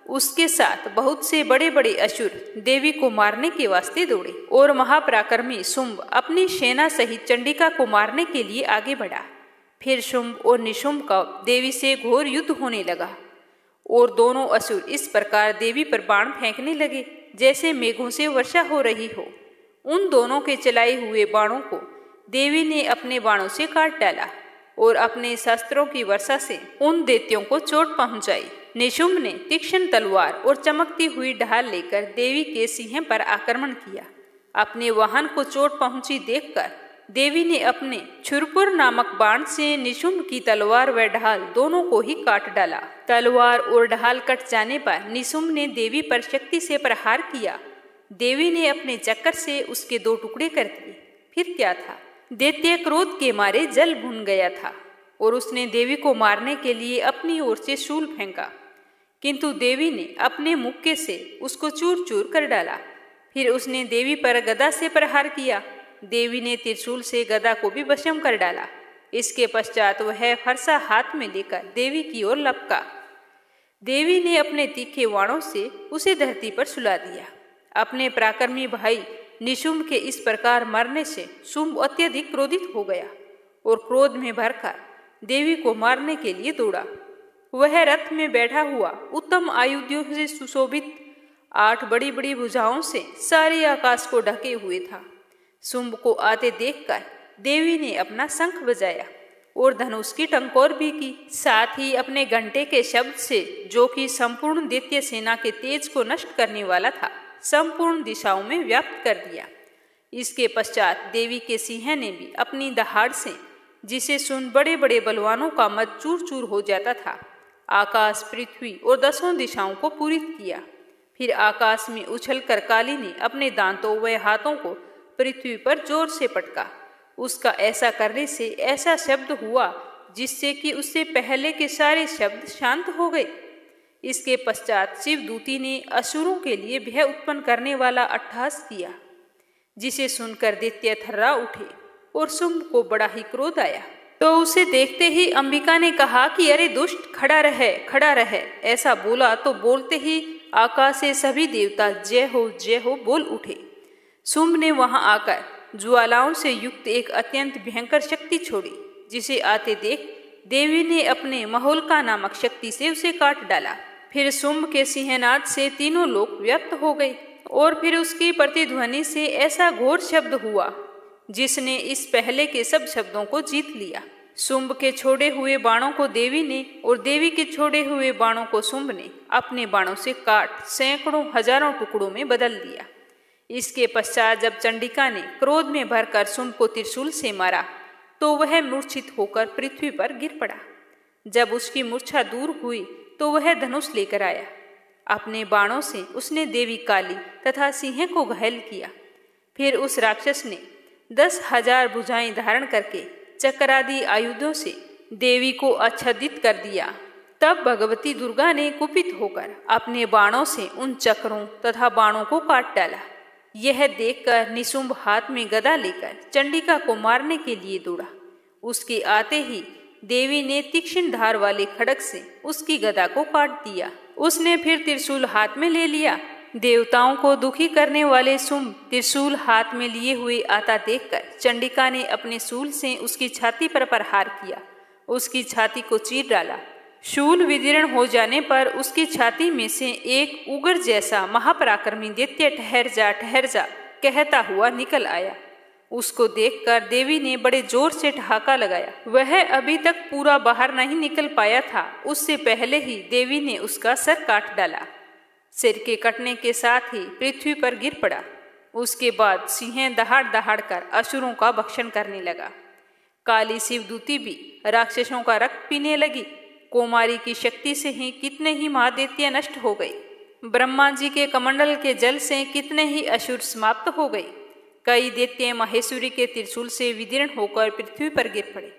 S1: उसके साथ बहुत से बड़े बड़े असुर देवी को मारने के वास्ते दौड़े और महापराक्रमी शुंभ अपनी सेना सहित चंडिका को मारने के लिए आगे बढ़ा। फिर शुंभ और निशुम्भ का देवी से घोर युद्ध होने लगा और दोनों असुर इस प्रकार देवी पर बाण फेंकने लगे जैसे मेघों से वर्षा हो रही हो। उन दोनों के चलाए हुए बाणों को देवी ने अपने बाणों से काट डाला और अपने शस्त्रों की वर्षा से उन दैत्यों को चोट पहुंचाई। निशुम्भ ने तीक्ष्ण तलवार और चमकती हुई ढाल लेकर देवी के सिंह पर आक्रमण किया। अपने वाहन को चोट पहुंची देखकर देवी ने अपने छुरपुर नामक बाण से निशुम्भ की तलवार व ढाल दोनों को ही काट डाला। तलवार और ढाल कट जाने पर निशुम्भ ने देवी पर शक्ति से प्रहार किया। देवी ने अपने चक्कर से उसके 2 टुकड़े कर दिए। फिर क्या था, दैत्य क्रोध के मारे जल भुन गया था और उसने देवी को मारने के लिए अपनी ओर से शूल फेंका, किंतु देवी ने अपने मुक्के से उसको चूर चूर कर डाला। फिर उसने देवी पर गदा से प्रहार किया। देवी ने त्रिशूल से गदा को भी भस्म कर डाला। इसके पश्चात वह फरसा हाथ में लेकर देवी की ओर लपका। देवी ने अपने तीखे वाणों से उसे धरती पर सुला दिया। अपने पराक्रमी भाई निशुम्भ के इस प्रकार मरने से शुंभ अत्यधिक क्रोधित हो गया और क्रोध में भरकर देवी को मारने के लिए दौड़ा। वह रथ में बैठा हुआ उत्तम आयुधों से सुशोभित 8 बड़ी बड़ी भुजाओं से सारे आकाश को ढके हुए था। शुंभ को आते देखकर देवी ने अपना शंख बजाया और धनुष की टंकोर भी की। साथ ही अपने घंटे के शब्द से, जो कि संपूर्ण दैत्य सेना के तेज को नष्ट करने वाला था, संपूर्ण दिशाओं में व्याप्त कर दिया। इसके पश्चात देवी के सिंह ने भी अपनी दहाड़ से, जिसे सुन बड़े बड़े बलवानों का मत चूर चूर हो जाता था, आकाश, पृथ्वी और 10 दिशाओं को पूरित किया। फिर आकाश में उछलकर काली ने अपने दांतों व हाथों को पृथ्वी पर जोर से पटका। उसका ऐसा करने से ऐसा शब्द हुआ जिससे कि उससे पहले के सारे शब्द शांत हो गए। इसके पश्चात शिवदूती ने असुरों के लिए भय उत्पन्न करने वाला अट्टहास किया, जिसे सुनकर दैत्य थर्रा उठे और शुंभ को बड़ा ही क्रोध आया। तो उसे देखते ही अंबिका ने कहा कि अरे दुष्ट, खड़ा रहे। ऐसा बोला तो बोलते ही आकाश से सभी देवता जय हो बोल उठे। शुंभ ने वहां आकर ज्वालाओं से युक्त एक अत्यंत भयंकर शक्ति छोड़ी, जिसे आते देख देवी ने अपने महोल्का नामक शक्ति से उसे काट डाला। फिर शुंभ के सिंहनाद से तीनों लोक व्यक्त हो गए और फिर उसकी प्रतिध्वनि से ऐसा घोर शब्द हुआ जिसने इस पहले के सब शब्दों को जीत लिया। शुंभ के छोड़े हुए बाणों को देवी ने और देवी के छोड़े हुए बाणों को शुंभ ने अपने बाणों से काट सैकड़ों हजारों टुकड़ों में बदल दिया। इसके पश्चात जब चंडिका ने क्रोध में भरकर शुंभ को त्रिशूल से मारा तो वह मूर्छित होकर पृथ्वी पर गिर पड़ा। जब उसकी मूर्छा दूर हुई तो वह धनुष लेकर आया। अपने बाणों से उसने देवी काली तथा सिंह को घायल किया। फिर उस राक्षस ने 10,000 भुजाएं धारण करके चक्रादि आयुधों से देवी को आच्छादित कर दिया। तब भगवती दुर्गा ने कुपित होकर अपने बाणों से उन चक्रों तथा बाणों को काट डाला। यह देखकर निशुंभ हाथ में गदा लेकर चंडिका को मारने के लिए दौड़ा। उसके आते ही देवी ने तीक्ष्ण धार वाले खड्ग से उसकी गदा को काट दिया। उसने फिर त्रिशूल हाथ में ले लिया। देवताओं को दुखी करने वाले शुंभ त्रिशूल हाथ में लिए हुए आता देखकर चंडिका ने अपने शूल से उसकी छाती पर प्रहार किया, उसकी छाती को चीर डाला। शूल विदीर्ण हो जाने पर उसकी छाती में से एक उगर जैसा महापराक्रमी दैत्य ठहर जा कहता हुआ निकल आया। उसको देखकर देवी ने बड़े जोर से ठहाका लगाया। वह अभी तक पूरा बाहर नहीं निकल पाया था, उससे पहले ही देवी ने उसका सर काट डाला। सिर के कटने के साथ ही पृथ्वी पर गिर पड़ा। उसके बाद सिंह दहाड़ दहाड़ कर असुरों का भक्षण करने लगा। काली शिवदूती भी राक्षसों का रक्त पीने लगी। कोमारी की शक्ति से ही कितने ही महादैत्य नष्ट हो गए। ब्रह्मा जी के कमंडल के जल से कितने ही असुर समाप्त हो गए। कई दैत्य महेश्वरी के त्रिशूल से विदीर्ण होकर पृथ्वी पर गिर पड़े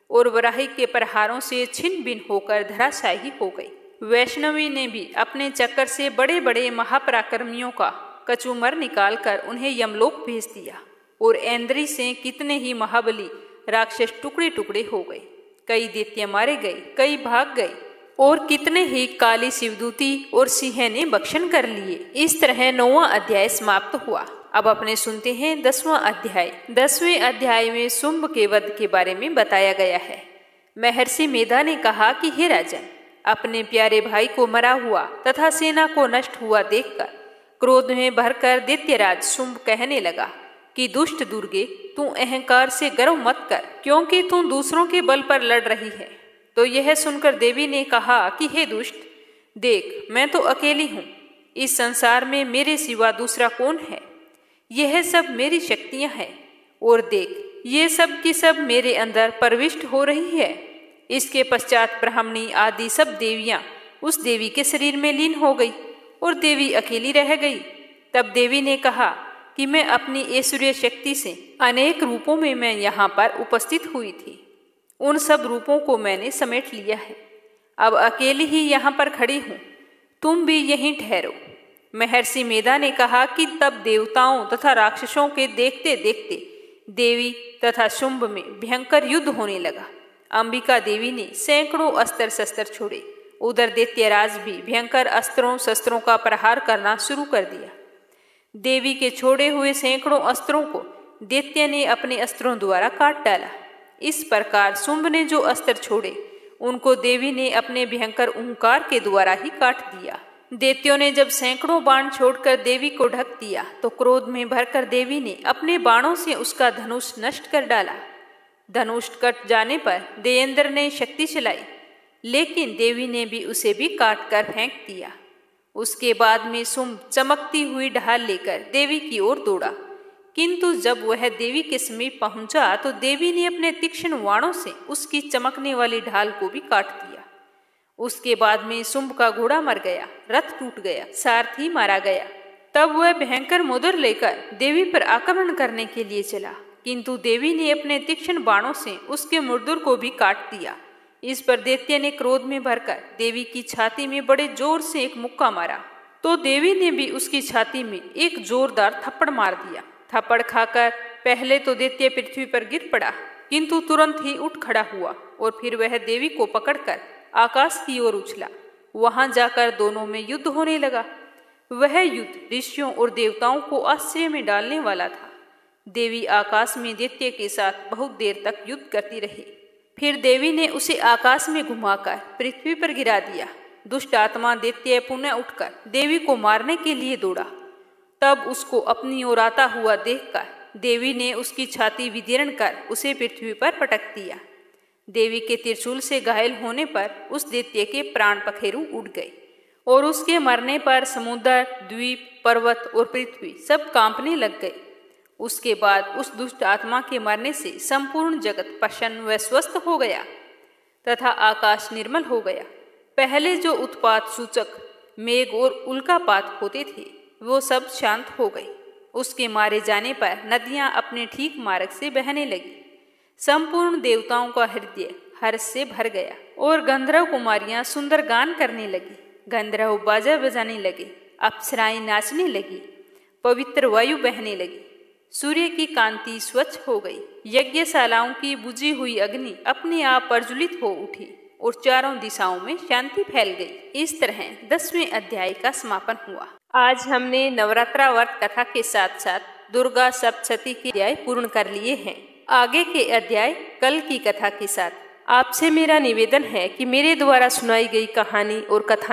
S1: और वराही के प्रहारों से छिन्न भिन्न होकर धराशायी हो गई। वैष्णवी ने भी अपने चक्कर से बड़े बड़े महापराक्रमियों का कचूमर निकालकर उन्हें यमलोक भेज दिया और ऐन्द्री से कितने ही महाबली राक्षस टुकड़े टुकड़े हो गए। कई दैत्य मारे गए, कई भाग गए और कितने ही काली शिवदूती और सिंह ने भक्षण कर लिए। इस तरह 9वां अध्याय समाप्त हुआ। अब अपने सुनते हैं 10वां अध्याय। 10वें अध्याय में शुंभ के वध के बारे में बताया गया है। महर्षि मेधा ने कहा कि हे राजन, अपने प्यारे भाई को मरा हुआ तथा सेना को नष्ट हुआ देखकर क्रोध में भरकर दैत्यराज शुंभ कहने लगा कि दुष्ट दुर्गे, तू अहंकार से गर्व मत कर, क्योंकि तू दूसरों के बल पर लड़ रही है। तो यह सुनकर देवी ने कहा कि हे दुष्ट, देख, मैं तो अकेली हूँ। इस संसार में मेरे सिवा दूसरा कौन है? यह सब मेरी शक्तियां हैं और देख, ये सब की सब मेरे अंदर प्रविष्ट हो रही है। इसके पश्चात ब्राह्मणी आदि सब देवियां उस देवी के शरीर में लीन हो गई और देवी अकेली रह गई। तब देवी ने कहा कि मैं अपनी ऐश्वर्य शक्ति से अनेक रूपों में मैं यहाँ पर उपस्थित हुई थी। उन सब रूपों को मैंने समेट लिया है। अब अकेली ही यहाँ पर खड़ी हूँ, तुम भी यहीं ठहरो। महर्षि मेधा ने कहा कि तब देवताओं तथा राक्षसों के देखते देखते देवी तथा शुंभ में भयंकर युद्ध होने लगा। अंबिका देवी ने सैकड़ों अस्त्र शस्त्र छोड़े। उधर दैत्यराज भी भयंकर अस्त्रों शस्त्रों का प्रहार करना शुरू कर दिया। देवी के छोड़े हुए सैकड़ों अस्त्रों को दैत्य ने अपने अस्त्रों द्वारा काट डाला। इस प्रकार शुंभ ने जो अस्त्र छोड़े उनको देवी ने अपने भयंकर ओंकार के द्वारा ही काट दिया। दैत्यों ने जब सैकड़ों बाण छोड़कर देवी को ढक दिया तो क्रोध में भरकर देवी ने अपने बाणों से उसका धनुष नष्ट कर डाला। धनुष कट जाने पर देवेंद्र ने शक्ति चलाई, लेकिन देवी ने भी उसे भी काट कर फेंक दिया। उसके बाद में शुंभ चमकती हुई ढाल लेकर देवी की ओर दौड़ा, किंतु जब वह देवी के समीप पहुंचा तो देवी ने अपने तीक्ष्ण बाणों से उसकी चमकने वाली ढाल को भी काट दिया। उसके बाद में शुंभ का घोड़ा मर गया, रथ टूट गया, सारथी मारा गया। तब वह भयंकर मुद्र लेकर देवी पर आक्रमण करने के लिए चला, किंतु देवी ने अपने तीक्ष्ण बाणों से उसके मुर्दुर को भी काट दिया। इस पर दैत्य ने क्रोध में भरकर देवी की छाती में बड़े जोर से एक मुक्का मारा, तो देवी ने भी उसकी छाती में एक जोरदार थप्पड़ मार दिया। थप्पड़ खाकर पहले तो दैत्य पृथ्वी पर गिर पड़ा, किंतु तुरंत ही उठ खड़ा हुआ और फिर वह देवी को पकड़कर आकाश की ओर उछला। वहां जाकर दोनों में युद्ध होने लगा। वह युद्ध ऋषियों और देवताओं को आश्चर्य में डालने वाला था। देवी आकाश में दैत्य के साथ बहुत देर तक युद्ध करती रही। फिर देवी ने उसे आकाश में घुमाकर पृथ्वी पर गिरा दिया। दुष्ट आत्मा दैत्य पुनः उठकर देवी को मारने के लिए दौड़ा। तब उसको अपनी ओर आता हुआ देखकर देवी ने उसकी छाती विदीर्ण कर उसे पृथ्वी पर पटक दिया। देवी के त्रिशूल से घायल होने पर उस दैत्य के प्राण पखेरु उड़ गए और उसके मरने पर समुद्र, द्वीप, पर्वत और पृथ्वी सब कांपने लग गए। उसके बाद उस दुष्ट आत्मा के मरने से संपूर्ण जगत प्रसन्न व स्वस्थ हो गया तथा आकाश निर्मल हो गया। पहले जो उत्पात सूचक मेघ और उल्कापात होते थे वो सब शांत हो गए। उसके मारे जाने पर नदियां अपने ठीक मार्ग से बहने लगी। संपूर्ण देवताओं का हृदय हर्ष से भर गया और गंधर्व कुमारियां सुंदर गान करने लगी। गंधर्व बाजा बजाने लगे, अप्सराएं नाचने लगी, पवित्र वायु बहने लगी, सूर्य की कांति स्वच्छ हो गई, यज्ञशालाओं की बुझी हुई अग्नि अपने आप प्रज्वलित हो उठी और चारों दिशाओं में शांति फैल गई। इस तरह 10वें अध्याय का समापन हुआ। आज हमने नवरात्रा व्रत कथा के साथ साथ दुर्गा सप्तशती के अध्याय पूर्ण कर लिए हैं। आगे के अध्याय कल की कथा के साथ आपसे मेरा निवेदन है कि मेरे द्वारा सुनाई गई कहानी और कथाएं